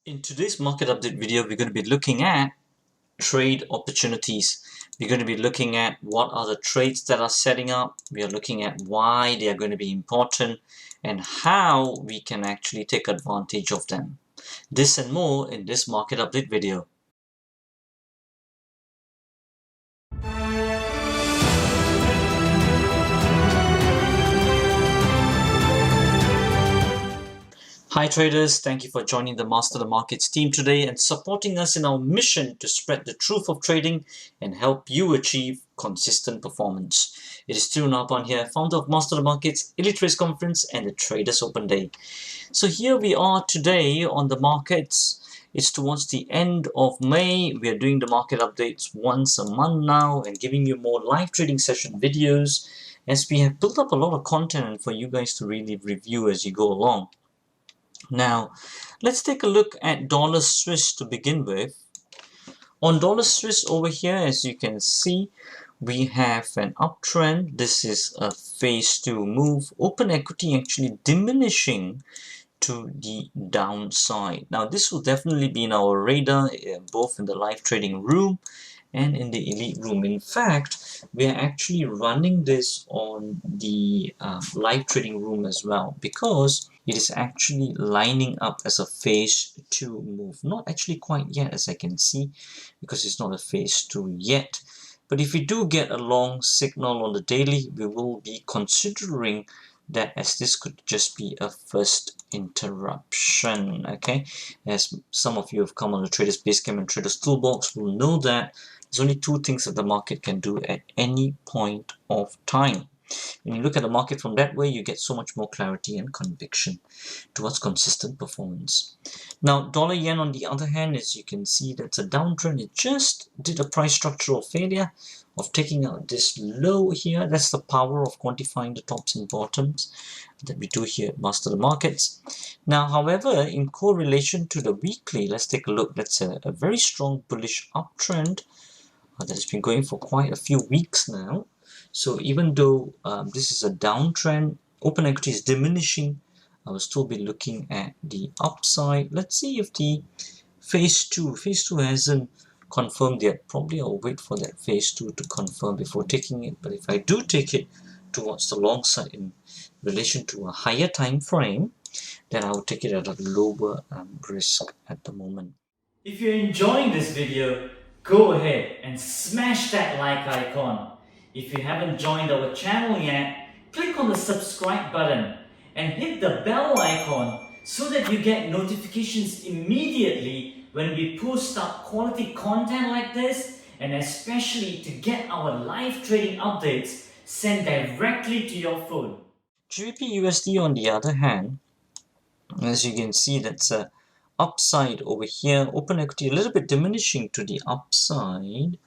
In today's market update video, we're going to be looking at trade opportunities. We're going to be looking at what are the trades that are setting up. We are looking at why they are going to be important and how we can actually take advantage of them. This and more in this market update video. Hi traders, thank you for joining the Master the Markets team today and supporting us in our mission to spread the truth of trading and help you achieve consistent performance. It is Thiru Napan here, founder of Master the Markets, Elite Trades Conference and the Traders Open Day. So here we are today on the markets. It's towards the end of May. We are doing the market updates once a month now and giving you more live trading session videos as we have built up a lot of content for you guys to really review as you go along. Now, let's take a look at dollar Swiss to begin with. On dollar Swiss over here, as you can see, we have an uptrend. This is a phase 2 move. Open equity actually diminishing to the downside. Now, this will definitely be in our radar, both in the live trading room and in the elite room. In fact, we are actually running this on the live trading room as well because it is actually lining up as a phase 2 move. Not actually quite yet, as I can see, because it's not a phase 2 yet. But if we do get a long signal on the daily, we will be considering that as this could just be a first interruption. Okay, as some of you have come on the Traders Basecamp and Traders Toolbox will know that there's only two things that the market can do at any point of time. When you look at the market from that way, you get so much more clarity and conviction towards consistent performance. Now, dollar yen on the other hand, as you can see, that's a downtrend. It just did a price structural failure of taking out this low here. That's the power of quantifying the tops and bottoms that we do here at Master the Markets. Now, however, in correlation to the weekly, let's take a look. That's a very strong bullish uptrend that has been going for quite a few weeks now. So even though this is a downtrend, open equity is diminishing, I will still be looking at the upside. Let's see if the phase 2 hasn't confirmed yet. Probably I'll wait for that phase 2 to confirm before taking it. But if I do take it towards the long side in relation to a higher time frame, then I will take it at a lower risk at the moment. If you're enjoying this video, go ahead and smash that like icon. If you haven't joined our channel yet, click on the subscribe button and hit the bell icon so that you get notifications immediately when we post up quality content like this, and especially to get our live trading updates sent directly to your phone. GBP USD on the other hand, as you can see, that's a upside over here. Open equity a little bit diminishing to the upside.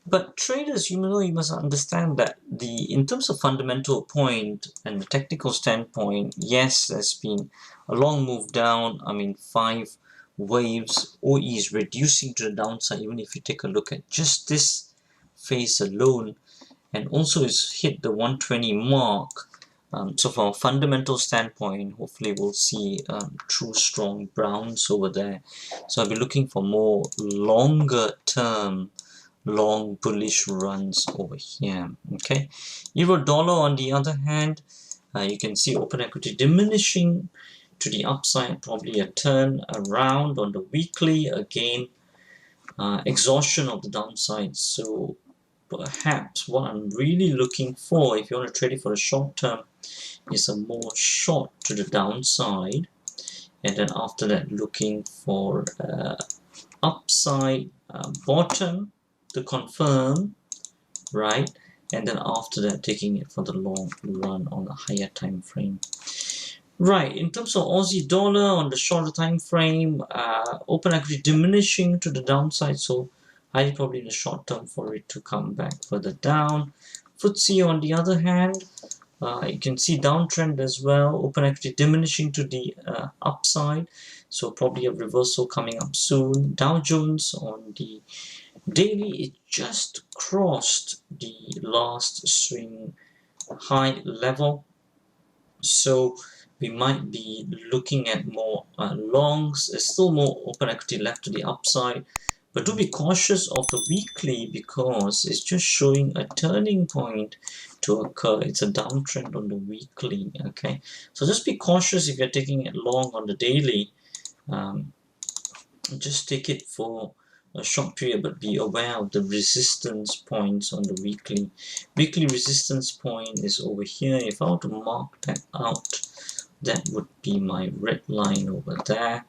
But traders, you must understand that in terms of fundamental point and the technical standpoint, yes, there's been a long move down. I mean, 5 waves. OE is reducing to the downside, even if you take a look at just this phase alone. And also it's hit the 120 mark. So from a fundamental standpoint, hopefully we'll see true strong browns over there. So I'll be looking for more longer term long bullish runs over here. Okay, euro dollar on the other hand, you can see open equity diminishing to the upside, probably a turn around on the weekly again, exhaustion of the downside. So perhaps what I'm really looking for, if you want to trade it for the short term, is a more short to the downside, and then after that looking for upside bottom to confirm, right? And then after that taking it for the long run on a higher time frame. Right, in terms of Aussie dollar on the shorter time frame, open equity diminishing to the downside, so highly probably in the short term for it to come back further down. FTSE on the other hand, you can see downtrend as well, open equity diminishing to the upside, so probably a reversal coming up soon. Dow Jones on the daily, it just crossed the last swing high level, so we might be looking at more longs. There's still more open equity left to the upside, but do be cautious of the weekly because it's just showing a turning point to occur. It's a downtrend on the weekly. Okay, so just be cautious if you're taking it long on the daily. Just take it for a short period, but be aware of the resistance points on the weekly. Weekly resistance point is over here. If I were to mark that out, that would be my red line over there.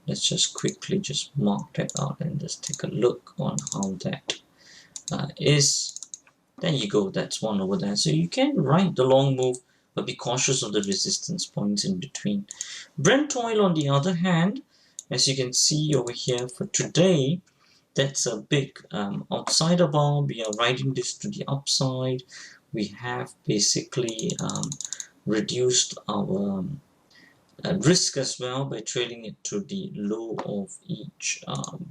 Let's just quickly just mark that out and just take a look on how that is. There you go, that's one over there. So you can ride the long move, but be cautious of the resistance points in between. Brent oil, on the other hand, as you can see over here for today, that's a big outsider bar. We are riding this to the upside. We have basically reduced our risk as well by trading it to the low of each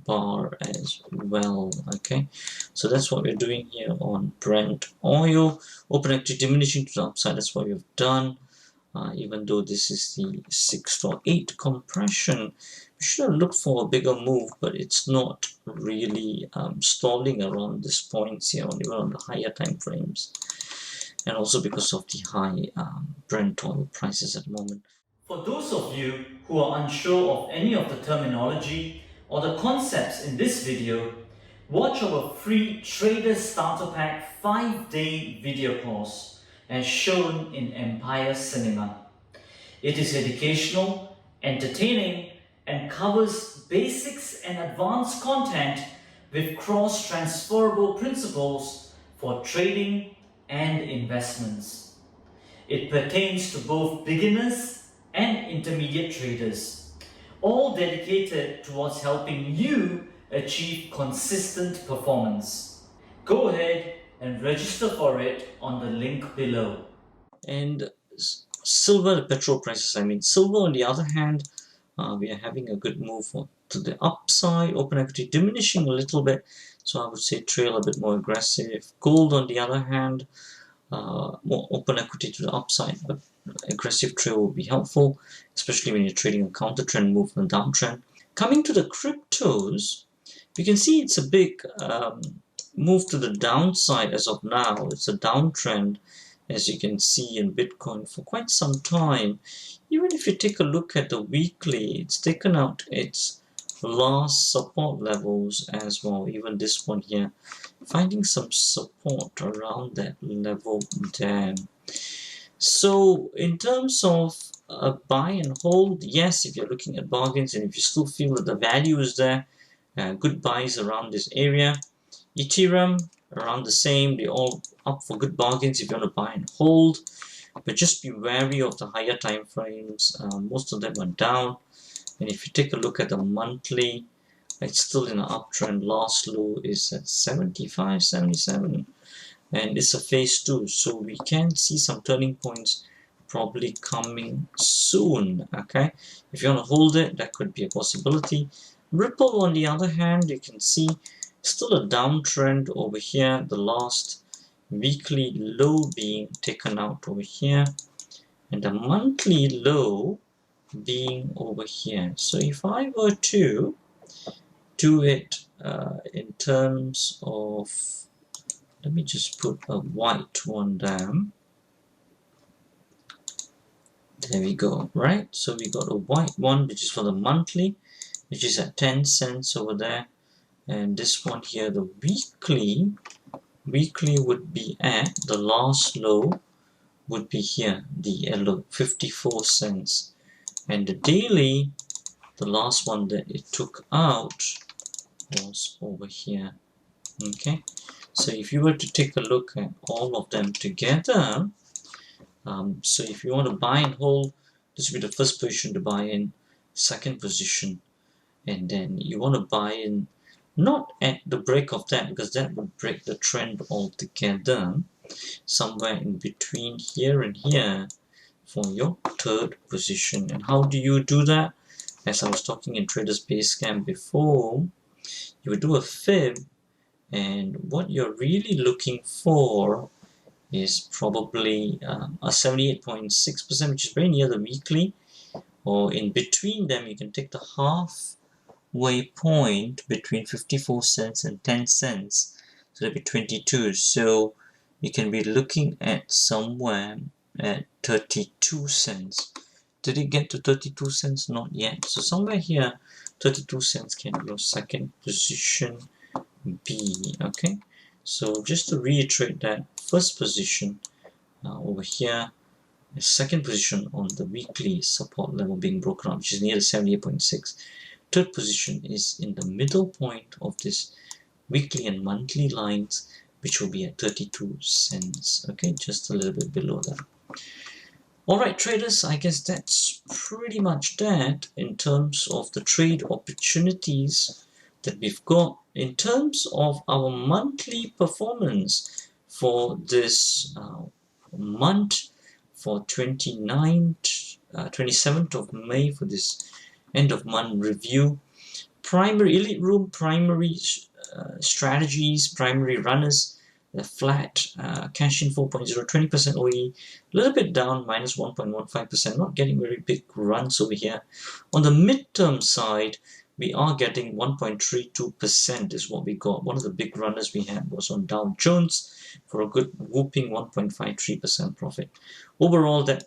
bar as well. Okay, so that's what we're doing here on Brent oil. Open equity diminishing to the upside, that's what we've done. Even though this is the 6 or 8 compression, we should have looked for a bigger move, but it's not really stalling around this points here, even on the higher time frames, and also because of the high Brent oil prices at the moment. For those of you who are unsure of any of the terminology or the concepts in this video, watch our free Trader Starter Pack 5-day video course as shown in Empire Cinema. It is educational, entertaining, and covers basics and advanced content with cross-transferable principles for trading and investments. It pertains to both beginners and intermediate traders, all dedicated towards helping you achieve consistent performance. Go ahead and register for it on the link below. And silver, the petrol prices, silver on the other hand, we are having a good move to the upside. Open equity diminishing a little bit, so I would say trail a bit more aggressive. Gold on the other hand, more open equity to the upside, but aggressive trail will be helpful, especially when you're trading a counter trend move and downtrend. Coming to the cryptos, you can see it's a big move to the downside as of now. It's a downtrend, as you can see in Bitcoin for quite some time. Even if you take a look at the weekly, it's taken out its last support levels as well. Even this one here, finding some support around that level there. So in terms of a buy and hold, yes, if you're looking at bargains and if you still feel that the value is there, good buys around this area. Ethereum around the same, they're all up for good bargains if you want to buy and hold, but just be wary of the higher time frames. Most of them are down, and if you take a look at the monthly, it's still in an uptrend. Last low is at 75, 77, and it's a phase 2, so we can see some turning points probably coming soon. Okay, if you want to hold it, that could be a possibility. Ripple on the other hand, you can see still a downtrend over here, the last weekly low being taken out over here and the monthly low being over here. So if I were to do it in terms of, let me just put a white one down. There we go, right? So we got a white one, which is for the monthly, which is at 10 cents over there. And this one here, the weekly would be at the last low would be here, the yellow, 54 cents. And the daily, the last one that it took out was over here. Okay, so if you were to take a look at all of them together, so if you want to buy and hold, this would be the first position to buy in, second position, and then you want to buy in not at the break of that, because that would break the trend altogether, somewhere in between here and here for your third position. And how do you do that? As I was talking in Traders Basecamp before, you would do a fib, and what you're really looking for is probably a 78.6%, which is very near the weekly, or in between them you can take the halfway point between 54 cents and 10 cents, so that'd be 22. So you can be looking at somewhere at 32 cents. Did it get to 32 cents? Not yet. So somewhere here 32 cents can be your second position B. Okay, so just to reiterate that, first position over here, the second position on the weekly support level being broken up, which is near the 78.6. Third position is in the middle point of this weekly and monthly lines, which will be at 32 cents. Okay, just a little bit below that. Alright traders, I guess that's pretty much that in terms of the trade opportunities that we've got. In terms of our monthly performance for this month, for 27th of May, for this end of month review, primary elite room, primary strategies, primary runners, the flat, cash in 4.0, 20% OE, a little bit down, minus 1.15%, not getting very big runs over here. On the midterm side, we are getting 1.32% is what we got. One of the big runners we had was on Dow Jones for a good whooping 1.53% profit. Overall, that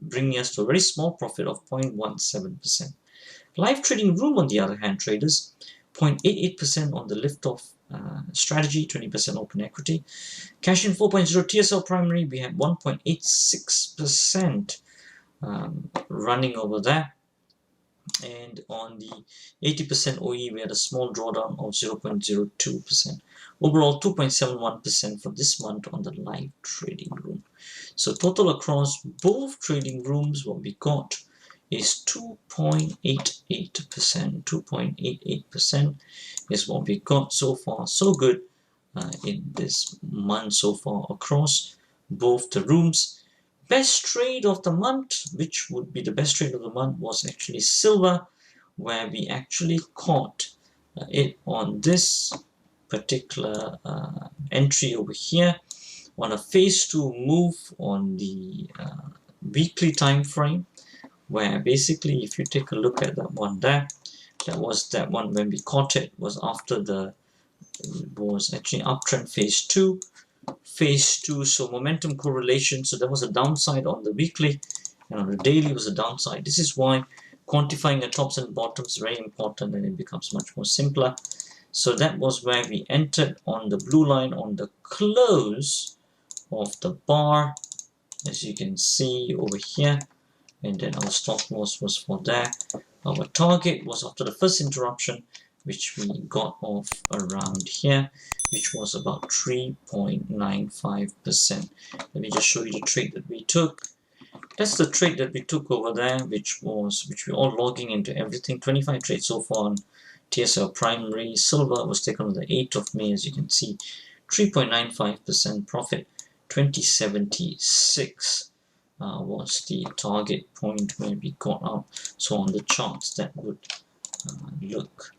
bringing us to a very small profit of 0.17%. Live trading room, on the other hand, traders, 0.88% on the lift-off strategy, 20% open equity. Cash in 4.0 TSL primary, we had 1.86% running over there. And on the 80% OE, we had a small drawdown of 0.02%. Overall, 2.71% for this month on the live trading room. So total across both trading rooms, what we got is 2.88%. 2.88% is what we got so far. So good in this month so far across both the rooms. Best trade of the month, which would be the best trade of the month, was actually silver, where we actually caught it on this particular entry over here on a phase 2 move on the weekly time frame, where basically if you take a look at that one there, that was that one when we caught it, was after the was actually uptrend phase 2, so momentum correlation. So there was a downside on the weekly, and on the daily was a downside. This is why quantifying the tops and bottoms is very important, and it becomes much more simpler. So that was where we entered on the blue line on the close of the bar, as you can see over here, and then our stop loss was for there. Our target was after the first interruption, which we got off around here, which was about 3.95%. Let me just show you the trade that we took. That's the trade that we took over there, which we're all logging into everything. 25 trades so far on TSL primary. Silver was taken on the 8th of May, as you can see, 3.95% profit. 2076 was the target point where we got out. So on the charts, that would look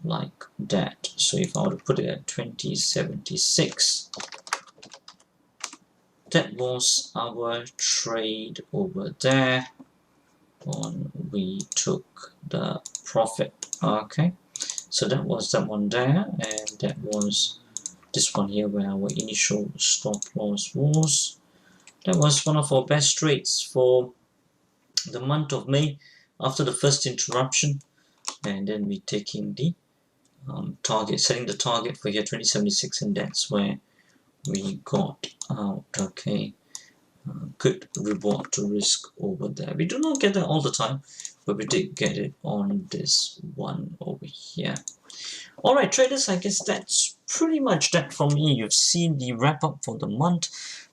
like that. So if I were to put it at 2076, that was our trade over there on we took the profit. Okay, so that was that one there, and that was this one here where our initial stop loss was. That was one of our best trades for the month of May after the first interruption, and then we taking the target, setting the target for here 2076, and that's where we got out. Okay, good reward to risk over there. We do not get that all the time, but we did get it on this one over here. Alright traders, I guess that's pretty much that from me. You've seen the wrap up for the month.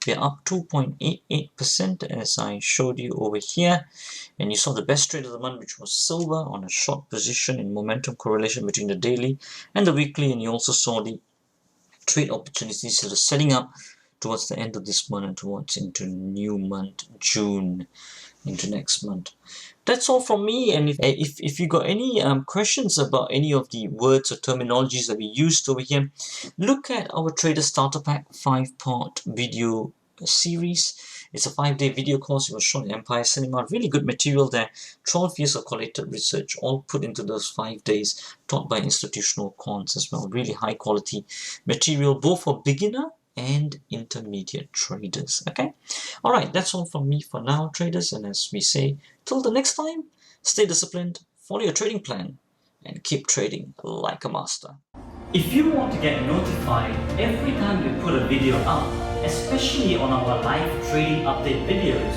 We're up 2.88% as I showed you over here, and you saw the best trade of the month, which was silver on a short position in momentum correlation between the daily and the weekly, and you also saw the trade opportunities that are setting up towards the end of this month and towards into new month, June, into next month. That's all from me, and if you got any questions about any of the words or terminologies that we used over here, look at our Trader Starter Pack 5-part video series. It's a 5-day video course. It was shown in Empire Cinema. Really good material there. 12 years of collated research, all put into those 5 days, taught by institutional quants as well. Really high quality material, both for beginner and intermediate traders. Okay, all right, that's all from me for now, traders. And as we say, till the next time, stay disciplined, follow your trading plan, and keep trading like a master. If you want to get notified every time we put a video up, especially on our live trading update videos,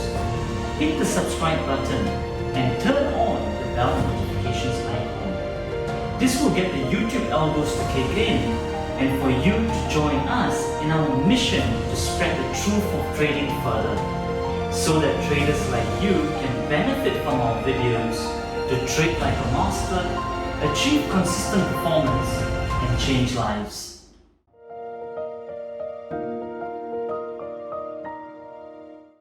hit the subscribe button and turn on the bell notifications icon. This will get the YouTube algos to kick in and for you to join us in our mission to spread the truth of trading further, so that traders like you can benefit from our videos to trade like a master, achieve consistent performance, and change lives.